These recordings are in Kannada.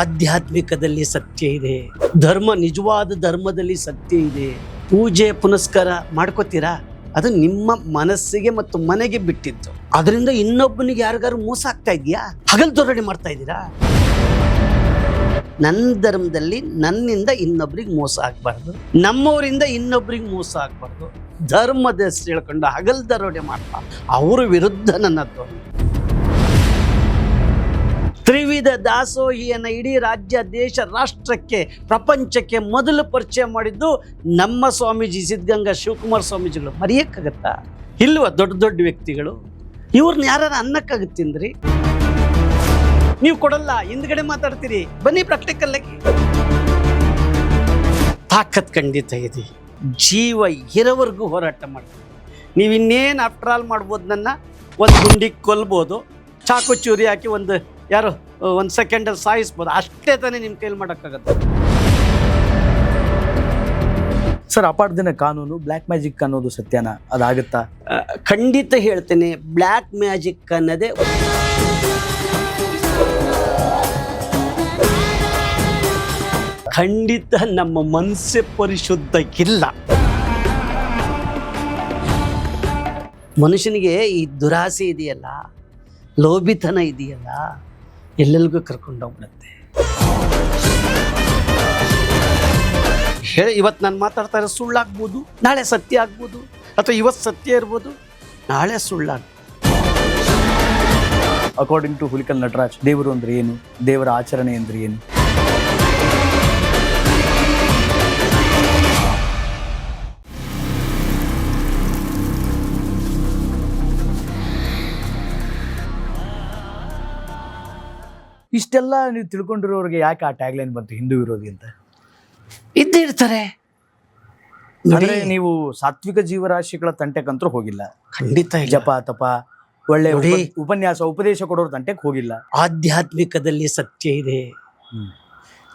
ಆಧ್ಯಾತ್ಮಿಕದಲ್ಲಿ ಸತ್ಯ ಇದೆ, ಧರ್ಮ ನಿಜವಾದ ಧರ್ಮದಲ್ಲಿ ಸತ್ಯ ಇದೆ. ಪೂಜೆ ಪುನಸ್ಕಾರ ಮಾಡ್ಕೋತೀರಾ, ಅದು ನಿಮ್ಮ ಮನಸ್ಸಿಗೆ ಮತ್ತು ಮನೆಗೆ ಬಿಟ್ಟಿದ್ದು. ಅದರಿಂದ ಇನ್ನೊಬ್ಬನಿಗೆ ಯಾರಿಗಾರು ಮೋಸ ಆಗ್ತಾ ಇದೆಯಾ? ಹಗಲ್ ಧೋರಣೆ ಮಾಡ್ತಾ ಇದ್ದೀರಾ? ನನ್ನ ಧರ್ಮದಲ್ಲಿ ನನ್ನಿಂದ ಇನ್ನೊಬ್ರಿಗೆ ಮೋಸ ಆಗ್ಬಾರ್ದು, ನಮ್ಮವರಿಂದ ಇನ್ನೊಬ್ರಿಗೆ ಮೋಸ ಆಗ್ಬಾರ್ದು. ಧರ್ಮದ ಹೆಸರು ಹೇಳ್ಕೊಂಡು ಹಗಲ್ ಧೋರಣೆ ಮಾಡ್ತಾ ಅವ್ರ ವಿರುದ್ಧ ನನ್ನ ಧ್ವನಿ. ತ್ರಿವಿಧ ದಾಸೋಹಿಯನ್ನು ಇಡೀ ರಾಜ್ಯ, ದೇಶ, ರಾಷ್ಟ್ರಕ್ಕೆ, ಪ್ರಪಂಚಕ್ಕೆ ಮೊದಲು ಪರಿಚಯ ಮಾಡಿದ್ದು ನಮ್ಮ ಸ್ವಾಮೀಜಿ ಸಿದ್ಧಗಂಗಾ ಶಿವಕುಮಾರ ಸ್ವಾಮೀಜಿಗಳು. ಮರೆಯಕ್ಕಾಗತ್ತಾ? ಇಲ್ವ? ದೊಡ್ಡ ದೊಡ್ಡ ವ್ಯಕ್ತಿಗಳು ಇವ್ರನ್ನ ಯಾರು ಅನ್ನಕ್ಕಾಗುತ್ತೇನ್ರಿ? ನೀವು ಕೊಡಲ್ಲ, ಹಿಂದ್ಗಡೆ ಮಾತಾಡ್ತೀರಿ. ಬನ್ನಿ ಪ್ರಾಕ್ಟಿಕಲ್ ಆಗಿ. ತಾಕತ್ ಖಂಡಿತ ಇದೆ. ಜೀವ ಇರೋವರೆಗೂ ಹೋರಾಟ ಮಾಡ್ತೀವಿ. ನೀವು ಇನ್ನೇನು ಆಫ್ಟರ್ ಆಲ್ ಮಾಡ್ಬೋದು, ನನ್ನ ಒಂದು ಗುಂಡಿಗೆ ಕೊಲ್ಬೋದು, ಚಾಕು ಚೂರಿ ಹಾಕಿ ಒಂದು ಸೆಕೆಂಡಲ್ಲಿ ಸಾಯಿಸ್ಬೋದು. ಅಷ್ಟೇ ತಾನೇ ನಿಮ್ಮ ಕೈಲಿ ಮಾಡೋಕ್ಕಾಗತ್ತೆ. ಸರ್, ಅಪಾರ್ದಿನ ಕಾನೂನು ಬ್ಲ್ಯಾಕ್ ಮ್ಯಾಜಿಕ್ ಅನ್ನೋದು ಸತ್ಯನಾ? ಅದಾಗುತ್ತಾ? ಖಂಡಿತ ಹೇಳ್ತೇನೆ. ಬ್ಲ್ಯಾಕ್ ಮ್ಯಾಜಿಕ್ ಅನ್ನೋದೇ ಖಂಡಿತ ನಮ್ಮ ಮನಸ್ಸೇ ಪರಿಶುದ್ಧ ಇಲ್ಲ. ಮನುಷ್ಯನಿಗೆ ಈ ದುರಾಸೆ ಇದೆಯಲ್ಲ, ಲೋಭಿತನ ಇದೆಯಲ್ಲ, ಎಲ್ಲೆಲ್ಗೂ ಕರ್ಕೊಂಡೋಗ್ಬಿಡುತ್ತೆ. ಇವತ್ತು ನಾನು ಮಾತಾಡ್ತಾ ಇರೋ ಸುಳ್ಳಾಗ್ಬೋದು, ನಾಳೆ ಸತ್ಯ ಆಗ್ಬೋದು, ಅಥವಾ ಇವತ್ತು ಸತ್ಯ ಇರ್ಬೋದು, ನಾಳೆ ಸುಳ್ಳಾಗ್ಬೋದು. ಅಕಾರ್ಡಿಂಗ್ ಟು ಹುಲಿಕಲ್ ನಟರಾಜ್, ದೇವರು ಅಂದ್ರೆ ಏನು, ದೇವರ ಆಚರಣೆ ಅಂದ್ರೆ ಏನು? ಇಷ್ಟೆಲ್ಲ ನೀವು ತಿಳ್ಕೊಂಡಿರೋರಿಗೆ ಯಾಕೆ ಆ ಟ್ಯಾಗ್ಲೈನ್ ಬಂತು, ಹಿಂದೂ ವಿರೋಧಿ ಅಂತ? ಇದ್ದೇ ಇರ್ತಾರೆ. ಅಂದ್ರೆ ನೀವು ಸಾತ್ವಿಕ ಜೀವರಾಶಿಗಳ ತಂಟೆಕಂತೂ ಹೋಗಿಲ್ಲ. ಖಂಡಿತ ಜಪ ತಪ ಒಳ್ಳೆ ಉಪನ್ಯಾಸ ಉಪದೇಶ ಕೊಡೋರ್ ತಂಟೆಗೆ ಹೋಗಿಲ್ಲ. ಆಧ್ಯಾತ್ಮಿಕದಲ್ಲಿ ಸತ್ಯ ಇದೆ,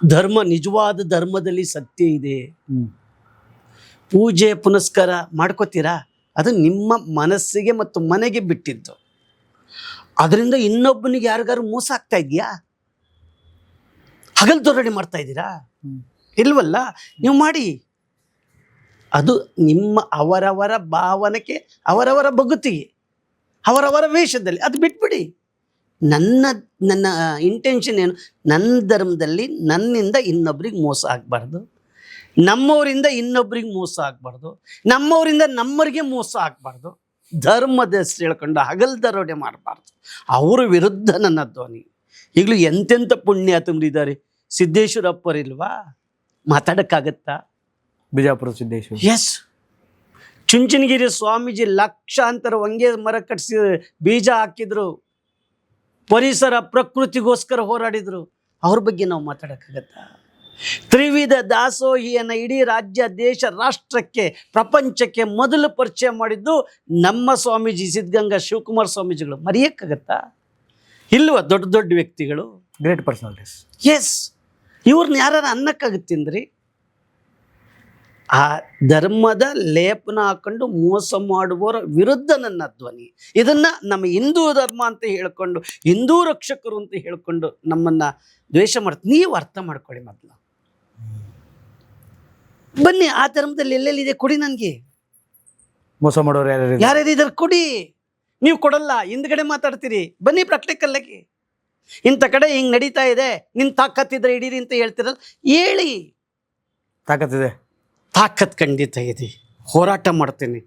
ಧರ್ಮ ನಿಜವಾದ ಧರ್ಮದಲ್ಲಿ ಸತ್ಯ ಇದೆ. ಪೂಜೆ ಪುನಸ್ಕಾರ ಮಾಡ್ಕೋತೀರಾ, ಅದು ನಿಮ್ಮ ಮನಸ್ಸಿಗೆ ಮತ್ತು ಮನೆಗೆ ಬಿಟ್ಟಿದ್ದು. ಅದರಿಂದ ಇನ್ನೊಬ್ಬನಿಗೆ ಯಾರಿಗಾರು ಮೋಸ ಆಗ್ತಾ ಇದೆಯಾ? ಹಗಲ್ ಧೋರಣೆ ಮಾಡ್ತಾ ಇದ್ದೀರಾ? ಇಲ್ವಲ್ಲ. ನೀವು ಮಾಡಿ. ಅದು ನಿಮ್ಮ ಅವರವರ ಭಾವನೆಗೆ, ಅವರವರ ಭಕ್ತಿಗೆ, ಅವರವರ ವೇಷದಲ್ಲಿ ಅದು ಬಿಟ್ಬಿಡಿ. ನನ್ನ ಇಂಟೆನ್ಷನ್ ಏನು? ನನ್ನ ಧರ್ಮದಲ್ಲಿ ನನ್ನಿಂದ ಇನ್ನೊಬ್ರಿಗೆ ಮೋಸ ಆಗಬಾರ್ದು, ನಮ್ಮವರಿಂದ ಇನ್ನೊಬ್ರಿಗೆ ಮೋಸ ಆಗಬಾರ್ದು, ನಮ್ಮವರಿಂದ ನಮ್ಮರಿಗೆ ಮೋಸ ಆಗಬಾರ್ದು. ಧರ್ಮದ ಹೆಸರು ಹೇಳ್ಕೊಂಡು ಹಗಲ್ ಧೋರಣೆ ಮಾಡಬಾರ್ದು. ಅವ್ರ ವಿರುದ್ಧ ನನ್ನ ಧ್ವನಿ. ಈಗಲೂ ಎಂತೆಂಥ ಪುಣ್ಯಾತಮರಿದ್ದಾರೆ. ಸಿದ್ದೇಶ್ವರಪ್ಪರಿಲ್ವಾ? ಮಾತಾಡೋಕ್ಕಾಗತ್ತಾ? ಬಿಜಾಪುರ ಸಿದ್ದೇಶ್ವರ. ಎಸ್. ಚುಂಚನಗಿರಿ ಸ್ವಾಮೀಜಿ ಲಕ್ಷಾಂತರ ಹೊಂಗೆ ಮರ ಕಟ್ಟಿಸಿ ಬೀಜ ಹಾಕಿದ್ರು, ಪರಿಸರ ಪ್ರಕೃತಿಗೋಸ್ಕರ ಹೋರಾಡಿದ್ರು. ಅವ್ರ ಬಗ್ಗೆ ನಾವು ಮಾತಾಡೋಕ್ಕಾಗತ್ತಾ? ತ್ರಿವಿಧ ದಾಸೋಹಿಯನ್ನು ಇಡೀ ರಾಜ್ಯ, ದೇಶ, ರಾಷ್ಟ್ರಕ್ಕೆ, ಪ್ರಪಂಚಕ್ಕೆ ಮೊದಲು ಪರಿಚಯ ಮಾಡಿದ್ದು ನಮ್ಮ ಸ್ವಾಮೀಜಿ ಸಿದ್ಧಗಂಗಾ ಶಿವಕುಮಾರ ಸ್ವಾಮೀಜಿಗಳು. ಮರೆಯಕ್ಕಾಗತ್ತಾ? ಇಲ್ವ? ದೊಡ್ಡ ದೊಡ್ಡ ವ್ಯಕ್ತಿಗಳು, ಗ್ರೇಟ್ ಪರ್ಸನಾಲಿಟೀಸ್. ಎಸ್. ಇವ್ರನ್ನ ಯಾರು ಅನ್ನಕ್ಕಾಗುತ್ತೇನ್ರಿ? ಆ ಧರ್ಮದ ಲೇಪನ ಹಾಕೊಂಡು ಮೋಸ ಮಾಡುವವರ ವಿರುದ್ಧ ನನ್ನ ಧ್ವನಿ. ಇದನ್ನ ನಮ್ಮ ಹಿಂದೂ ಧರ್ಮ ಅಂತ ಹೇಳ್ಕೊಂಡು, ಹಿಂದೂ ರಕ್ಷಕರು ಅಂತ ಹೇಳ್ಕೊಂಡು ನಮ್ಮನ್ನ ದ್ವೇಷ ಮಾಡ್ತೀವಿ. ನೀವು ಅರ್ಥ ಮಾಡ್ಕೊಳ್ಳಿ ಮೊದಲು. ಬನ್ನಿ, ಆ ಧರ್ಮದಲ್ಲಿ ಎಲ್ಲೆಲ್ಲಿದೆ ಕೊಡಿ ನನಗೆ. ಮೋಸ ಮಾಡೋರು ಯಾರ್ಯಾರಿದ್ದಾರೆ ಕೊಡಿ. ನೀವು ಕೊಡಲ್ಲ, ಹಿಂದ್ಗಡೆ ಮಾತಾಡ್ತೀರಿ. ಬನ್ನಿ ಪ್ರಾಕ್ಟಿಕಲ್ ಆಗಿ. ಇಂಥ ಕಡೆ ಹಿಂಗೆ ನಡೀತಾ ಇದೆ, ನಿನ್ನ ತಾಕತ್ತಿದ್ರೆ ಹಿಡೀರಿ ಅಂತ ಹೇಳ್ತಿರಲ್ಲ, ಹೇಳಿ. ತಾಕತ್ತಿದೆ. ತಾಕತ್ ಖಂಡಿತ ಇದೆ. ಹೋರಾಟ ಮಾಡ್ತೀನಿ.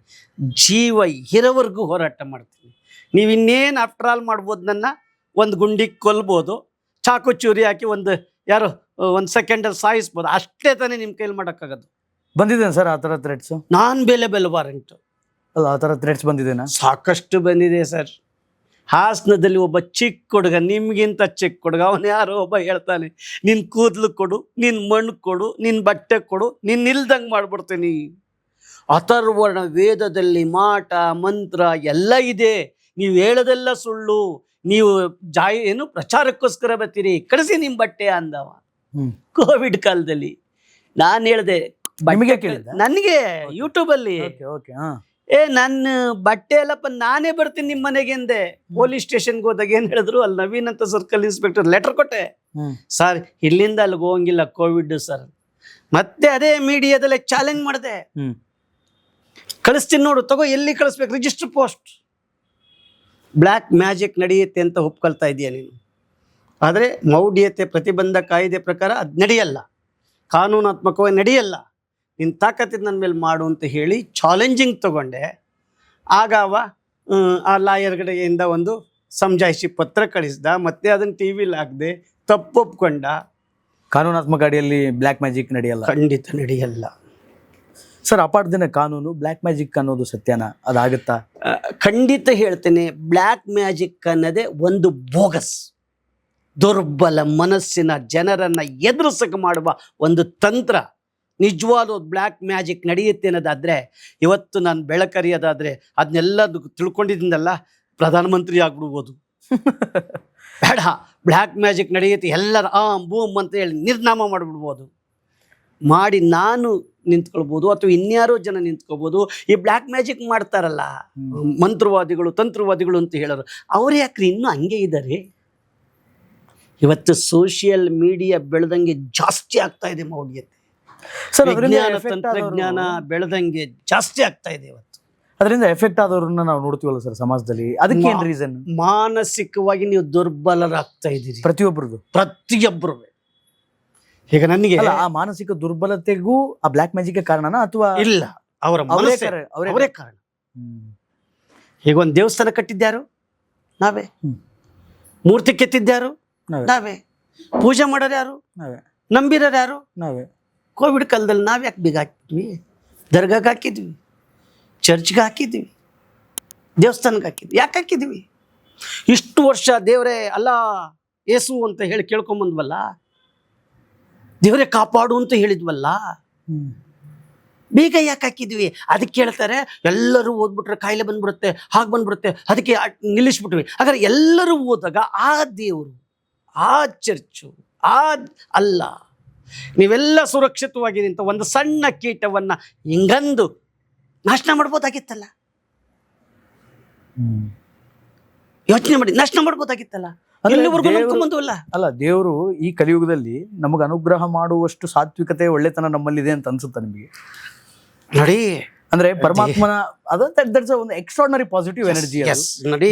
ಜೀವ ಇರೋವರೆಗೂ ಹೋರಾಟ ಮಾಡ್ತೀನಿ. ನೀವು ಇನ್ನೇನು ಆಫ್ಟರ್ ಆಲ್ ಮಾಡ್ಬೋದು, ನನ್ನ ಒಂದು ಗುಂಡಿಗೆ ಕೊಲ್ಬೋದು, ಚಾಕು ಚೂರಿ ಹಾಕಿ ಒಂದು ಸೆಕೆಂಡಲ್ಲಿ ಸಾಯಿಸ್ಬೋದು. ಅಷ್ಟೇ ತಾನೇ ನಿಮ್ಮ ಕೈಲಿ ಮಾಡೋಕ್ಕಾಗೋದು. ಬಂದಿದ್ದೇನೆ ಸರ್ ಆ ಥರ ಥ್ರೆಟ್ಸು? ನಾನ್ ವಾರಂಟು ಅಲ್ಲ, ಆ ಥರ ಥ್ರೆಟ್ಸ್ ಬಂದಿದ್ದೇನಾ? ಸಾಕಷ್ಟು ಬಂದಿದೆ ಸರ್. ಹಾಸನದಲ್ಲಿ ಒಬ್ಬ ಚಿಕ್ಕ ಹುಡುಗ, ನಿಮಗಿಂತ ಚಿಕ್ಕ ಹುಡುಗ, ಅವನು ಯಾರೋ ಒಬ್ಬ ಹೇಳ್ತಾನೆ, ನಿನ್ನ ಕೂದಲು ಕೊಡು, ನಿನ್ನ ಮಣ್ಣು ಕೊಡು, ನಿನ್ನ ಬಟ್ಟೆ ಕೊಡು, ನಿನ್ನ ಇಲ್ದಂಗೆ ಮಾಡ್ಬಿಡ್ತೀನಿ. ಅಥರ್ವರ್ಣ ವೇದದಲ್ಲಿ ಮಾಟ ಮಂತ್ರ ಎಲ್ಲ ಇದೆ. ನೀವು ಹೇಳೋದೆಲ್ಲ ಸುಳ್ಳು. ನೀವು ಪ್ರಚಾರಕ್ಕೋಸ್ಕರ ಬರ್ತೀರಿ, ಕಳಿಸಿ ನಿಮ್ಮ ಬಟ್ಟೆ ಅಂದವ. ಕೋವಿಡ್ ಕಾಲದಲ್ಲಿ ನಾನು ಹೇಳಿದೆ, ನಿಮಗೆ ಕೇಳಿದ? ನನಗೆ ಯೂಟ್ಯೂಬಲ್ಲಿ ನನ್ನ ಬಟ್ಟೆ ಎಲ್ಲಪ್ಪ ನಾನೇ ಬರ್ತೀನಿ ನಿಮ್ಮ ಮನೆಗೆ ಅಂದೆ. ಪೊಲೀಸ್ ಸ್ಟೇಷನ್ಗೆ ಹೋದಾಗ ಏನ್ ಹೇಳಿದ್ರು, ಅಲ್ಲಿ ನವೀನ್ ಅಂತ ಸರ್ಕಲ್ ಇನ್ಸ್ಪೆಕ್ಟರ್ ಲೆಟರ್ ಕೊಟ್ಟೆ, ಸರ್ ಇಲ್ಲಿಂದ ಅಲ್ಲಿಗೆ ಹೋಗಂಗಿಲ್ಲ ಕೋವಿಡ್ ಸರ್. ಮತ್ತೆ ಅದೇ ಮೀಡಿಯಾದಲ್ಲೇ ಚಾಲೆಂಜ್ ಮಾಡಿದೆ, ಕಳಿಸ್ತೀನಿ ನೋಡು ತಗೋ, ಎಲ್ಲಿ ಕಳಿಸ್ಬೇಕು, ರಿಜಿಸ್ಟರ್ ಪೋಸ್ಟ್. ಬ್ಲ್ಯಾಕ್ ಮ್ಯಾಜಿಕ್ ನಡೆಯುತ್ತೆ ಅಂತ ಒಪ್ಕೊಳ್ತಾ ಇದೀಯ ನೀನು, ಆದರೆ ಮೌಢ್ಯತೆ ಪ್ರತಿಬಂಧ ಕಾಯ್ದೆ ಪ್ರಕಾರ ಅದು ನಡೆಯಲ್ಲ, ಕಾನೂನಾತ್ಮಕವಾಗಿ ನಡೆಯಲ್ಲ, ನಿನ್ನ ತಾಕತ್ತಿದ್ದು ನನ್ನ ಮೇಲೆ ಮಾಡು ಅಂತ ಹೇಳಿ ಚಾಲೆಂಜಿಂಗ್ ತಗೊಂಡೆ. ಆಗ ಆ ಲಾಯರ್ಗಳಿಂದ ಒಂದು ಸಮಜಾಯಿಷಿ ಪತ್ರ ಕಳಿಸ್ದ, ಮತ್ತೆ ಅದನ್ನು ಟಿ ವಿಲಿ ಹಾಕ್ದೆ, ತಪ್ಪೊಪ್ಕೊಂಡ. ಕಾನೂನಾತ್ಮಕ ಅಡಿಯಲ್ಲಿ ಬ್ಲ್ಯಾಕ್ ಮ್ಯಾಜಿಕ್ ನಡೆಯಲ್ಲ, ಖಂಡಿತ ನಡೆಯಲ್ಲ ಸರ್. ಅಪಾರ್ಧನೆ ಕಾನೂನು ಬ್ಲ್ಯಾಕ್ ಮ್ಯಾಜಿಕ್ ಅನ್ನೋದು ಸತ್ಯನಾ, ಅದಾಗುತ್ತಾ? ಖಂಡಿತ ಹೇಳ್ತೇನೆ, ಬ್ಲ್ಯಾಕ್ ಮ್ಯಾಜಿಕ್ ಅನ್ನೋದೇ ಒಂದು ಬೋಗಸ್, ದುರ್ಬಲ ಮನಸ್ಸಿನ ಜನರನ್ನು ಎದುರಿಸಕ್ಕೆ ಮಾಡುವ ಒಂದು ತಂತ್ರ. ನಿಜವಾದ ಬ್ಲ್ಯಾಕ್ ಮ್ಯಾಜಿಕ್ ನಡೆಯುತ್ತೆ ಅನ್ನೋದಾದರೆ, ಇವತ್ತು ನಾನು ಬೆಳಕರಿಯೋದಾದರೆ ಅದನ್ನೆಲ್ಲ ತಿಳ್ಕೊಂಡಿದ್ದೀನಲ್ಲ, ಪ್ರಧಾನಮಂತ್ರಿ ಆಗ್ಬಿಡ್ಬೋದು. ಬೇಡ, ಬ್ಲ್ಯಾಕ್ ಮ್ಯಾಜಿಕ್ ನಡೆಯುತ್ತೆ, ಎಲ್ಲರ ಬೂಮ್ ಅಂತ ಹೇಳಿ ನಿರ್ನಾಮ ಮಾಡಿಬಿಡ್ಬೋದು. ಮಾಡಿ ನಾನು ನಿಂತ್ಕೊಳ್ಬೋದು, ಅಥವಾ ಇನ್ಯಾರೋ ಜನ ನಿಂತ್ಕೋಬೋದು. ಈ ಬ್ಲ್ಯಾಕ್ ಮ್ಯಾಜಿಕ್ ಮಾಡ್ತಾರಲ್ಲ ಮಂತ್ರವಾದಿಗಳು, ತಂತ್ರವಾದಿಗಳು ಅಂತ ಹೇಳೋರು, ಅವ್ರು ಯಾಕ್ರಿ ಇನ್ನೂ ಹಂಗೆ ಇದ್ದಾರೆ? ಇವತ್ತು ಸೋಷಿಯಲ್ ಮೀಡಿಯಾ ಬೆಳೆದಂಗೆ ಜಾಸ್ತಿ ಆಗ್ತಾ ಇದೆ ಮೌಢ್ಯತೆ, ವಿಜ್ಞಾನ ತಂತ್ರಜ್ಞಾನ ಬೆಳೆದಂಗೆ ಜಾಸ್ತಿ ಆಗ್ತಾ ಇದೆ. ಇವತ್ತು ಅದರಿಂದ ಎಫೆಕ್ಟ್ ಆದವ್ರನ್ನ ನಾವು ನೋಡ್ತೀವಲ್ಲ ಸರ್ ಸಮಾಜದಲ್ಲಿ, ಅದಕ್ಕೆ ಏನ್ ರೀಸನ್? ಮಾನಸಿಕವಾಗಿ ನೀವು ದುರ್ಬಲರಾಗ್ತಾ ಇದ್ದೀರಿ, ಪ್ರತಿಯೊಬ್ಬರು. ಈಗ ನನಗೆ ಆ ಮಾನಸಿಕ ದುರ್ಬಲತೆಗೂ ಆ ಬ್ಲ್ಯಾಕ್ ಮ್ಯಾಜಿಕ್ ಕಾರಣನಾ, ಅಥವಾ ಇಲ್ಲ ಅವರೇ ಕಾರಣ. ಈಗ ಒಂದು ದೇವಸ್ಥಾನ ಕಟ್ಟಿದ್ಯಾರು ನಾವೇ, ಮೂರ್ತಿ ಕೆತ್ತಿದ್ಯಾರು ನಾವೇ, ಪೂಜೆ ಮಾಡೋರು ಯಾರು ನಾವೇ, ನಂಬಿರೋರು ಯಾರು ನಾವೇ. ಕೋವಿಡ್ ಕಾಲದಲ್ಲಿ ನಾವು ಯಾಕೆ ಬೀಗ ಹಾಕಿದ್ವಿ? ದರ್ಗಾಗೆ ಹಾಕಿದ್ವಿ, ಚರ್ಚ್ಗೆ ಹಾಕಿದ್ವಿ, ದೇವಸ್ಥಾನಕ್ಕೆ ಹಾಕಿದ್ವಿ. ಯಾಕೆ ಹಾಕಿದ್ವಿ? ಇಷ್ಟು ವರ್ಷ ದೇವರೇ ಅಲ್ಲ ಏಸು ಅಂತ ಹೇಳಿ ಕೇಳ್ಕೊಂಬಂದ್ವಲ್ಲ, ದೇವರೇ ಕಾಪಾಡು ಅಂತ ಹೇಳಿದ್ವಲ್ಲ, ಬೀಗ ಯಾಕೆ ಹಾಕಿದ್ವಿ? ಅದಕ್ಕೆ ಹೇಳ್ತಾರೆ ಎಲ್ಲರೂ ಓದ್ಬಿಟ್ರೆ ಕಾಯಿಲೆ ಬಂದ್ಬಿಡುತ್ತೆ, ಹಾಗೆ ಬಂದ್ಬಿಡುತ್ತೆ, ಅದಕ್ಕೆ ನಿಲ್ಲಿಸ್ಬಿಟ್ವಿ. ಹಾಗಾದ್ರೆ ಎಲ್ಲರೂ ಓದಾಗ ಆ ದೇವರು, ಆ ಚರ್ಚು, ಅಲ್ಲ, ನೀವೆಲ್ಲ ಸುರಕ್ಷಿತವಾಗಿ ನಿಂತ ಒಂದು ಸಣ್ಣ ಕೀಟವನ್ನ ಹಿಂಗಂದು ನಾಶನ ಮಾಡ್ಬೋದಾಗಿತ್ತಲ್ಲ. ಯೋಚನೆ ಮಾಡಿ, ನಾಶನ ಮಾಡ್ಬೋದಾಗಿತ್ತಲ್ಲ. ಅಲ್ಲ, ದೇವರು ಈ ಕಲಿಯುಗದಲ್ಲಿ ನಮಗೆ ಅನುಗ್ರಹ ಮಾಡುವಷ್ಟು ಸಾತ್ವಿಕತೆ, ಒಳ್ಳೆತನ ನಮ್ಮಲ್ಲಿದೆ ಅಂತ ಅನ್ಸುತ್ತಾ ನಿಮಗೆ? ನೋಡಿ, ಅಂದ್ರೆ ಪರಮಾತ್ಮನ ದಟ್ಸ್ ಒಂದು extraordinary positive energy.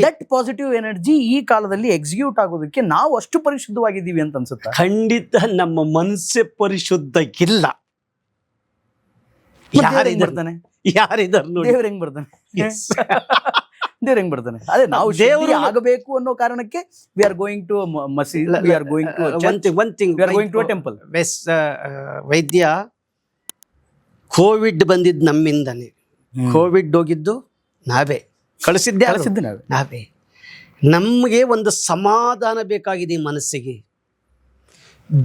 That positive energy ಈ ಕಾಲದಲ್ಲಿ ಎಕ್ಸಿಕ್ಯೂಟ್ ಆಗೋದಕ್ಕೆ ನಾವು ಅಷ್ಟು ಪರಿಶುದ್ಧವಾಗಿದ್ದೀವಿ ಅಂತ ಅನ್ಸುತ್ತಾ? ಖಂಡಿತ ನಮ್ಮ ಮನಸ್ಸೇ ಪರಿಶುದ್ಧ ಇಲ್ಲ. ಬರ್ತಾನೆ ದೇವ್ರ ಹೆಂಗ್ ಬರ್ತಾನೆ? ದೇವ್ರ ಹೆಂಗ್ ಬರ್ತಾನೆ? ಅದೇ ನಾವು ದೇವರು ಆಗಬೇಕು ಅನ್ನೋ ಕಾರಣಕ್ಕೆ ವಿ ಆರ್ ಗೋಯಿಂಗ್ ಟು ಮಸೀದ್, we are going to one thing, we are going to a temple. ವೈದ್ಯ ಕೋವಿಡ್ ಬಂದಿದ್ದು ನಮ್ಮಿಂದನೇ, ಕೋವಿಡ್ ಹೋಗಿದ್ದು ನಾವೇ, ಕಳಿಸಿದ್ದೆ ನಾವೇ. ನಮಗೆ ಒಂದು ಸಮಾಧಾನ ಬೇಕಾಗಿದೆ ಈ ಮನಸ್ಸಿಗೆ,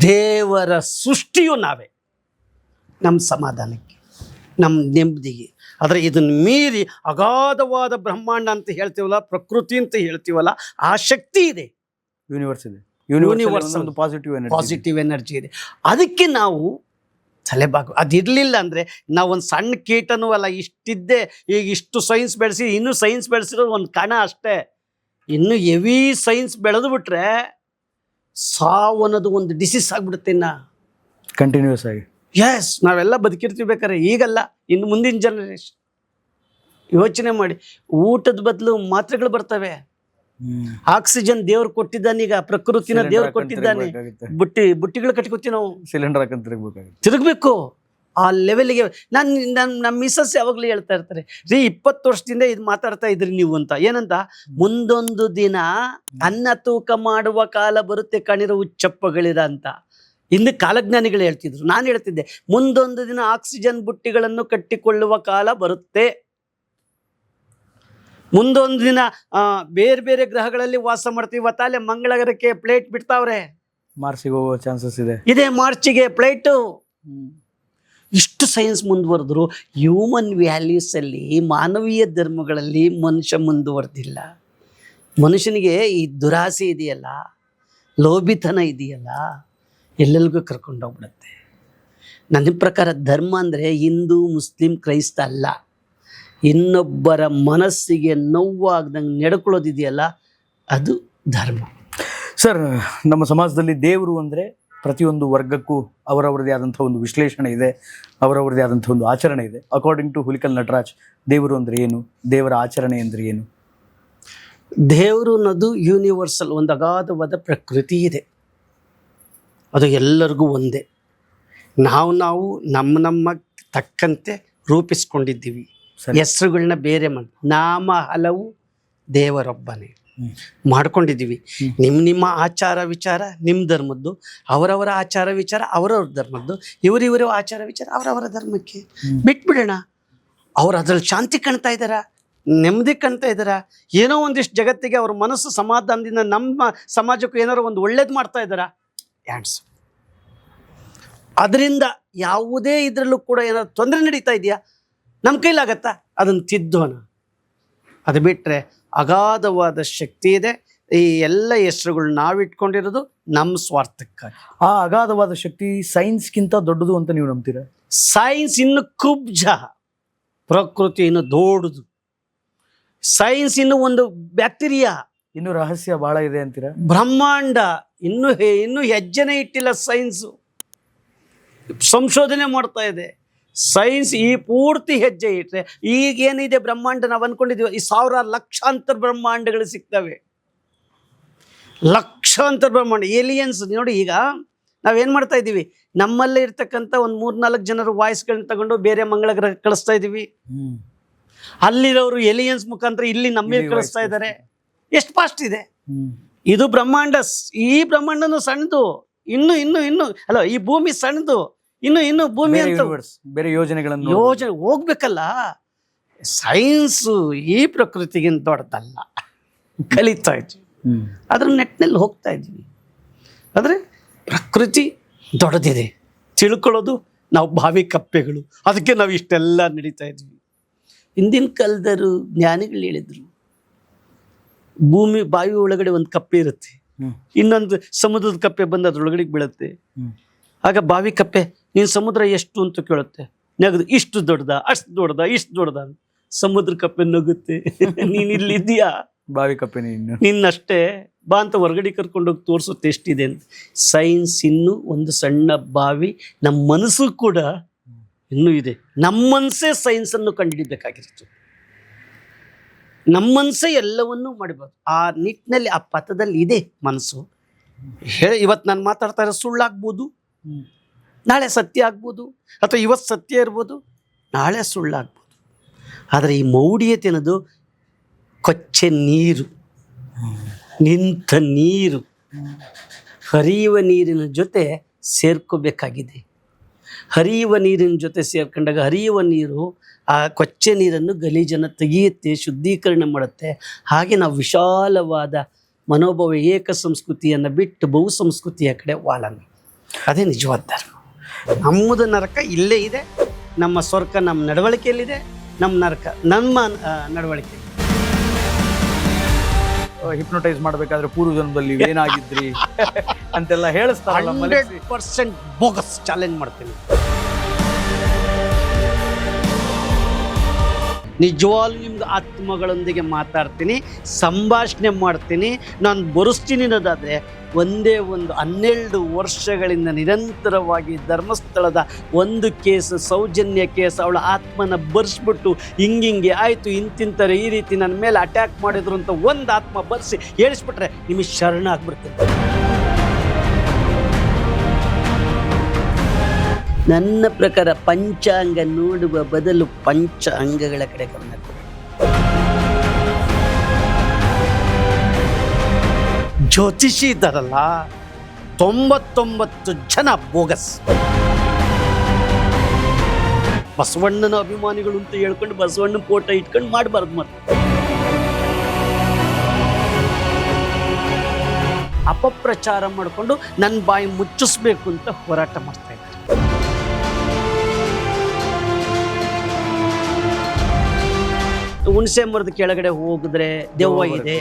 ದೇವರ ಸೃಷ್ಟಿಯು ನಾವೇ, ನಮ್ಮ ಸಮಾಧಾನಕ್ಕೆ, ನಮ್ಮ ನೆಮ್ಮದಿಗೆ. ಆದರೆ ಇದನ್ನು ಮೀರಿ ಅಗಾಧವಾದ ಬ್ರಹ್ಮಾಂಡ ಅಂತ ಹೇಳ್ತೀವಲ್ಲ, ಪ್ರಕೃತಿ ಅಂತ ಹೇಳ್ತೀವಲ್ಲ, ಆ ಶಕ್ತಿ ಇದೆ, ಯೂನಿವರ್ಸ್ ಇದೆ, ಪಾಸಿಟಿವ್ ಎನರ್ಜಿ ಇದೆ. ಅದಕ್ಕೆ ನಾವು ತಲೆಬಾಗು. ಅದಿರಲಿಲ್ಲ ಅಂದರೆ ನಾವು ಒಂದು ಸಣ್ಣ ಕೀಟನೂ ಅಲ್ಲ, ಇಷ್ಟಿದ್ದೆ. ಈಗ ಇಷ್ಟು ಸೈನ್ಸ್ ಬೆಳೆಸಿ, ಇನ್ನೂ ಸೈನ್ಸ್ ಬೆಳೆಸಿರೋದು ಒಂದು ಕಣ ಅಷ್ಟೇ. ಇನ್ನು ಹೆವಿ ಸೈನ್ಸ್ ಬೆಳೆದು ಬಿಟ್ರೆ ಸಾವು ಅನ್ನೋದು ಒಂದು ಡಿಸೀಸ್ ಆಗ್ಬಿಡುತ್ತೆ ಇನ್ನು ಕಂಟಿನ್ಯೂಸ್ ಆಗಿ. ಎಸ್, ನಾವೆಲ್ಲ ಬದುಕಿರ್ತೀವಿ ಬೇಕಾರೆ, ಈಗಲ್ಲ, ಇನ್ನು ಮುಂದಿನ ಜನರೇಷನ್. ಯೋಚನೆ ಮಾಡಿ, ಊಟದ ಬದಲು ಮಾತ್ರೆಗಳು ಬರ್ತವೆ. ಆಕ್ಸಿಜನ್ ದೇವ್ರು ಕೊಟ್ಟಿದ್ದಾನೆ, ಈಗ ಪ್ರಕೃತಿನ ದೇವ್ರು ಕೊಟ್ಟಿದ್ದಾನೆ. ಬುಟ್ಟಿಗಳು ಕಟ್ಕೋತೀವಿ ನಾವು, ಸಿಲಿಂಡರ್ ತಿರುಗಬೇಕು ಆ ಲೆವೆಲ್ಗೆ. ನಮ್ಮ ಮಿಸಸ್ ಯಾವಾಗಲೂ ಹೇಳ್ತಾ ಇರ್ತಾರೆ, 20 ವರ್ಷದಿಂದ ಇದು ಮಾತಾಡ್ತಾ ಇದ್ರಿ ನೀವು ಅಂತ. ಏನಂತ? ಮುಂದೊಂದು ದಿನ ಅನ್ನ ತೂಕ ಮಾಡುವ ಕಾಲ ಬರುತ್ತೆ ಕಣಿರ ಹುಚ್ಚಪ್ಪಗಳಿರ ಅಂತ ಹಿಂದೆ ಕಾಲಜ್ಞಾನಿಗಳು ಹೇಳ್ತಿದ್ರು. ನಾನು ಹೇಳ್ತಿದ್ದೆ, ಮುಂದೊಂದು ದಿನ ಆಕ್ಸಿಜನ್ ಬುಟ್ಟಿಗಳನ್ನು ಕಟ್ಟಿಕೊಳ್ಳುವ ಕಾಲ ಬರುತ್ತೆ, ಮುಂದೊಂದು ದಿನ ಬೇರೆ ಬೇರೆ ಗ್ರಹಗಳಲ್ಲಿ ವಾಸ ಮಾಡ್ತೀವಿ. ಇವತ್ತಲ್ಲೇ ಮಂಗಳಗ್ರಹಕ್ಕೆ ಪ್ಲೇಟ್ ಬಿಡ್ತಾವ್ರೆ, ಮಾರ್ಸಿಗೆ ಹೋಗೋ ಚಾನ್ಸಸ್ ಇದೆ, ಮಾರ್ಚಿಗೆ ಪ್ಲೇಟು. ಇಷ್ಟು ಸೈನ್ಸ್ ಮುಂದುವರೆದ್ರು ಹ್ಯೂಮನ್ ವ್ಯಾಲ್ಯೂಸ್ ಅಲ್ಲಿ, ಮಾನವೀಯ ಧರ್ಮಗಳಲ್ಲಿ ಮನುಷ್ಯ ಮುಂದುವರೆದಿಲ್ಲ. ಮನುಷ್ಯನಿಗೆ ಈ ದುರಾಸೆ ಇದೆಯಲ್ಲ, ಲೋಭಿತನ ಇದೆಯಲ್ಲ, ಎಲ್ಲೆಲ್ಗೂ ಕರ್ಕೊಂಡೋಗ್ಬಿಡುತ್ತೆ. ನನ್ನ ಪ್ರಕಾರ ಧರ್ಮ ಅಂದರೆ ಹಿಂದೂ, ಮುಸ್ಲಿಂ, ಕ್ರೈಸ್ತ ಅಲ್ಲ. ಇನ್ನೊಬ್ಬರ ಮನಸ್ಸಿಗೆ ನೋವಾಗ್ದಂಗೆ ನಡ್ಕೊಳ್ಳೋದಿದೆಯಲ್ಲ, ಅದು ಧರ್ಮ. ಸರ್, ನಮ್ಮ ಸಮಾಜದಲ್ಲಿ ದೇವರು ಅಂದರೆ ಪ್ರತಿಯೊಂದು ವರ್ಗಕ್ಕೂ ಅವರವರದೇ ಆದಂಥ ಒಂದು ವಿಶ್ಲೇಷಣೆ ಇದೆ, ಅವರವರದೇ ಆದಂಥ ಒಂದು ಆಚರಣೆ ಇದೆ. ಅಕಾರ್ಡಿಂಗ್ ಟು ಹುಲಿಕಲ್ ನಟರಾಜ್, ದೇವರು ಅಂದರೆ ಏನು, ದೇವರ ಆಚರಣೆ ಅಂದರೆ ಏನು? ದೇವರು ಅನ್ನೋದು ಯೂನಿವರ್ಸಲ್, ಒಂದು ಅಗಾಧವಾದ ಪ್ರಕೃತಿ ಇದೆ. ಅದು ಎಲ್ಲರಿಗೂ ಒಂದೇ. ನಾವು ನಮ್ಮ ತಕ್ಕಂತೆ ರೂಪಿಸ್ಕೊಂಡಿದ್ದೀವಿ. ಹೆಸರುಗಳನ್ನ ಬೇರೆ ಮಾಡಿ, ನಾಮ ಹಲವು ದೇವರೊಬ್ಬನೇ ಮಾಡ್ಕೊಂಡಿದ್ದೀವಿ. ನಿಮ್ಮ ಆಚಾರ ವಿಚಾರ ನಿಮ್ಮ ಧರ್ಮದ್ದು, ಅವರವರ ಆಚಾರ ವಿಚಾರ ಅವರವ್ರ ಧರ್ಮದ್ದು, ಇವರಿವರು ಆಚಾರ ವಿಚಾರ ಅವರವರ ಧರ್ಮಕ್ಕೆ ಬಿಟ್ಬಿಡೋಣ. ಅವ್ರು ಅದ್ರಲ್ಲಿ ಶಾಂತಿ ಕಾಣ್ತಾ ಇದ್ದಾರಾ, ನೆಮ್ಮದಿ ಕಾಣ್ತಾ ಇದ್ದಾರಾ, ಏನೋ ಒಂದಿಷ್ಟು ಜಗತ್ತಿಗೆ ಅವ್ರ ಮನಸ್ಸು ಸಮಾಧಾನದಿಂದ ನಮ್ಮ ಸಮಾಜಕ್ಕೂ ಏನಾರು ಒಂದು ಒಳ್ಳೇದು ಮಾಡ್ತಾ ಇದ್ದಾರಾ, ಹ್ಯಾಂಡ್ಸ್. ಅದರಿಂದ ಯಾವುದೇ ಇದರಲ್ಲೂ ಕೂಡ ಏನಾದ್ರು ತೊಂದರೆ ನಡೀತಾ ಇದೆಯಾ, ನಮ್ಮ ಕೈಲಾಗತ್ತಾ, ಅದನ್ನು ತಿದ್ದೋಣ. ಅದು ಬಿಟ್ಟರೆ ಅಗಾಧವಾದ ಶಕ್ತಿ ಇದೆ. ಈ ಎಲ್ಲ ಹೆಸರುಗಳು ನಾವಿಟ್ಕೊಂಡಿರೋದು ನಮ್ಮ ಸ್ವಾರ್ಥಕ್ಕಾಗಿ. ಆ ಅಗಾಧವಾದ ಶಕ್ತಿ ಸೈನ್ಸ್ಗಿಂತ ದೊಡ್ಡದು ಅಂತ ನೀವು ನಂಬ್ತೀರಾ? ಸೈನ್ಸ್ ಇನ್ನು ಕುಬ್ಜ, ಪ್ರಕೃತಿ ಇನ್ನು ದೊಡ್ಡದು. ಸೈನ್ಸ್ ಇನ್ನು ಒಂದು ಬ್ಯಾಕ್ಟೀರಿಯಾ, ಇನ್ನು ರಹಸ್ಯ ಬಹಳ ಇದೆ ಅಂತೀರಾ? ಬ್ರಹ್ಮಾಂಡ ಇನ್ನು ಹೆಜ್ಜೆನೇ ಇಟ್ಟಿಲ್ಲ. ಸೈನ್ಸು ಸಂಶೋಧನೆ ಮಾಡ್ತಾ ಇದೆ. ಸೈನ್ಸ್ ಈ ಪೂರ್ತಿ ಹೆಜ್ಜೆ ಇಟ್ಟರೆ ಈಗೇನಿದೆ ಬ್ರಹ್ಮಾಂಡ, ನಾವು ಅಂದ್ಕೊಂಡಿದ್ದೀವಿ ಈ ಸಾವಿರಾರು ಲಕ್ಷಾಂತರ ಬ್ರಹ್ಮಾಂಡಗಳು ಸಿಗ್ತವೆ. ಲಕ್ಷಾಂತರ ಬ್ರಹ್ಮಾಂಡ, ಏಲಿಯನ್ಸ್ ನೋಡಿ. ಈಗ ನಾವೇನು ಮಾಡ್ತಾ ಇದ್ದೀವಿ, ನಮ್ಮಲ್ಲೇ ಇರ್ತಕ್ಕಂಥ ಒಂದು 3-4 ಜನರ ವಾಯ್ಸ್ಗಳನ್ನ ತಗೊಂಡು ಬೇರೆ ಮಂಗಳ ಗ್ರಹ ಕಳಿಸ್ತಾ ಇದ್ದೀವಿ. ಅಲ್ಲಿರೋರು ಏಲಿಯನ್ಸ್ ಮುಖಾಂತರ ಇಲ್ಲಿ ನಮ್ಮಲ್ಲಿ ಕಳಿಸ್ತಾ ಇದ್ದಾರೆ. ಎಷ್ಟು ಫಾಸ್ಟ್ ಇದೆ ಇದು ಬ್ರಹ್ಮಾಂಡ. ಈ ಬ್ರಹ್ಮಾಂಡನೂ ಸಣ್ಣದು, ಇನ್ನು ಅಲ್ಲ, ಈ ಭೂಮಿ ಸಣ್ಣದು, ಇನ್ನು ಭೂಮಿ ಅಂತ ಬೇರೆ ಯೋಜನೆ ಹೋಗ್ಬೇಕಲ್ಲ. ಸೈನ್ಸು ಈ ಪ್ರಕೃತಿಗಿಂತ ದೊಡ್ಡದಲ್ಲ, ಕಲಿತಾ ಇದ್ವಿ, ಅದ್ರ ನೆಟ್ನಲ್ಲಿ ಹೋಗ್ತಾ ಇದ್ವಿ. ಆದರೆ ಪ್ರಕೃತಿ ದೊಡ್ಡದಿದೆ, ತಿಳ್ಕೊಳ್ಳೋದು ನಾವು ಬಾವಿ ಕಪ್ಪೆಗಳು. ಅದಕ್ಕೆ ನಾವು ಇಷ್ಟೆಲ್ಲ ನಡೀತಾ ಇದ್ವಿ. ಹಿಂದಿನ ಕಾಲದರು ಜ್ಞಾನಿಗಳು ಹೇಳಿದ್ರು, ಬಾವಿ ಒಳಗಡೆ ಒಂದು ಕಪ್ಪೆ ಇರುತ್ತೆ, ಇನ್ನೊಂದು ಸಮುದ್ರದ ಕಪ್ಪೆ ಬಂದು ಅದ್ರೊಳಗಡೆ ಬೀಳುತ್ತೆ. ಆಗ ಬಾವಿ ಕಪ್ಪೆ, ನೀನು ಸಮುದ್ರ ಎಷ್ಟು ಅಂತ ಕೇಳುತ್ತೆ, ನಗದು ಇಷ್ಟು ದೊಡ್ಡದ, ಅಷ್ಟು ದೊಡ್ಡದ, ಇಷ್ಟು ದೊಡ್ಡದ. ಸಮುದ್ರ ಕಪ್ಪೆ ನಗುತ್ತೆ, ನೀನು ಇಲ್ಲಿದ್ದೀಯಾ, ಬಾವಿ ಕಪ್ಪೆ ನಿನ್ನಷ್ಟೇ ಬಾ ಅಂತ ಹೊರಗಡೆ ಕರ್ಕೊಂಡೋಗಿ ತೋರಿಸುತ್ತೆ ಎಷ್ಟಿದೆ ಅಂತ. ಸೈನ್ಸ್ ಇನ್ನೂ ಒಂದು ಸಣ್ಣ ಬಾವಿ, ನಮ್ಮ ಮನಸ್ಸು ಕೂಡ ಇನ್ನೂ ಇದೆ. ನಮ್ಮ ಮನಸ್ಸೇ ಸೈನ್ಸನ್ನು ಕಂಡುಹಿಡಿಬೇಕಾಗಿತ್ತು. ನಮ್ಮ ಮನಸ್ಸೇ ಎಲ್ಲವನ್ನೂ ಮಾಡಬಹುದು. ಆ ನಿಟ್ಟಿನಲ್ಲಿ, ಆ ಪಥದಲ್ಲಿ ಇದೆ ಮನಸ್ಸು. ಇವತ್ತು ನಾನು ಮಾತಾಡ್ತಾ ಇರೋ ಸುಳ್ಳಾಗ್ಬೋದು, ನಾಳೆ ಸತ್ಯ ಆಗ್ಬೋದು, ಅಥವಾ ಇವತ್ತು ಸತ್ಯ ಇರ್ಬೋದು, ನಾಳೆ ಸುಳ್ಳಾಗ್ಬೋದು. ಆದರೆ ಈ ಮೌಢ್ಯತೆ ಅನ್ನೋದು ಕೊಚ್ಚೆ ನೀರು, ನಿಂತ ನೀರು, ಹರಿಯುವ ನೀರಿನ ಜೊತೆ ಸೇರ್ಕೋಬೇಕಾಗಿದೆ. ಹರಿಯುವ ನೀರಿನ ಜೊತೆ ಸೇರ್ಕೊಂಡಾಗ ಹರಿಯುವ ನೀರು ಆ ಕೊಚ್ಚೆ ನೀರನ್ನು ಗಲೀಜನ್ನು ತೆಗೆಯುತ್ತೆ, ಶುದ್ಧೀಕರಣ ಮಾಡುತ್ತೆ. ಹಾಗೆ ನಾವು ವಿಶಾಲವಾದ ಮನೋಭಾವ, ಏಕ ಸಂಸ್ಕೃತಿಯನ್ನು ಬಿಟ್ಟು ಬಹು ಸಂಸ್ಕೃತಿಯ ಕಡೆ ವಾಲನ. ಅದೇ ನಿಜವಾದ ಧರ್ಮ. ನಮ್ಮದು ನರಕ ಇಲ್ಲೇ ಇದೆ, ನಮ್ಮ ಸ್ವರ್ಗ ನಮ್ಮ ನಡವಳಿಕೆಯಲ್ಲಿದೆ, ನಮ್ಮ ನರಕ ನಮ್ಮ ನಡವಳಿಕೆ. ಹಿಪ್ನೋಟೈಸ್ ಮಾಡಬೇಕಾದ್ರೆ ಪೂರ್ವ ಜನ್ಮದಲ್ಲಿ ಏನಾಗಿದ್ರಿ ಅಂತೆಲ್ಲ ಹೇಳಿಸ್ತಾರೆ. 100% ಬೋಗಸ್. ಚಾಲೆಂಜ್ ಮಾಡ್ತೀನಿ. ನಿಜವಾಗ್ಲೂ ನಿಮ್ಗೆ ಆತ್ಮಗಳೊಂದಿಗೆ ಮಾತಾಡ್ತೀನಿ, ಸಂಭಾಷಣೆ ಮಾಡ್ತೀನಿ, ನಾನು ಬರೆಸ್ತೀನಿ ಅನ್ನೋದಾದರೆ ಒಂದೇ ಒಂದು 12 ವರ್ಷಗಳಿಂದ ನಿರಂತರವಾಗಿ ಧರ್ಮಸ್ಥಳದ ಒಂದು ಕೇಸು, ಸೌಜನ್ಯ ಕೇಸ್, ಅವಳ ಆತ್ಮನ ಬರ್ಸ್ಬಿಟ್ಟು ಹಿಂಗೆ ಆಯಿತು, ಇಂತಿಂತಾರೆ ಈ ರೀತಿ ನನ್ನ ಮೇಲೆ ಅಟ್ಯಾಕ್ ಮಾಡಿದ್ರು ಅಂತ ಒಂದು ಆತ್ಮ ಬರ್ಸಿ ಹೇಳಿಸ್ಬಿಟ್ರೆ ನಿಮಗೆ ಶರಣ ಆಗ್ಬಿಡ್ತೀನಿ. ನನ್ನ ಪ್ರಕಾರ ಪಂಚಾಂಗ ನೋಡುವ ಬದಲು ಪಂಚ ಅಂಗಗಳ ಕಡೆ ಗಮನ ಕೊಡಿ. ಜ್ಯೋತಿಷಿ ಇದ್ದಾರಲ್ಲ 99 ಜನ ಬೋಗಸ್. ಬಸವಣ್ಣನ ಅಭಿಮಾನಿಗಳು ಅಂತ ಹೇಳ್ಕೊಂಡು ಬಸವಣ್ಣನ ಫೋಟೋ ಇಟ್ಕೊಂಡು ಮಾಡಬಾರ್ದು. ಮತ್ತೆ ಅಪಪ್ರಚಾರ ಮಾಡಿಕೊಂಡು ನನ್ನ ಬಾಯಿ ಮುಚ್ಚಿಸ್ಬೇಕು ಅಂತ ಹೋರಾಟ ಮಾಡ್ತಾ ಇದ್ದಾರೆ. ಹುಣಸೆ ಮರದ ಕೆಳಗಡೆ ಹೋಗಿದ್ರೆ ದೆವ್ವ ಇದೆ,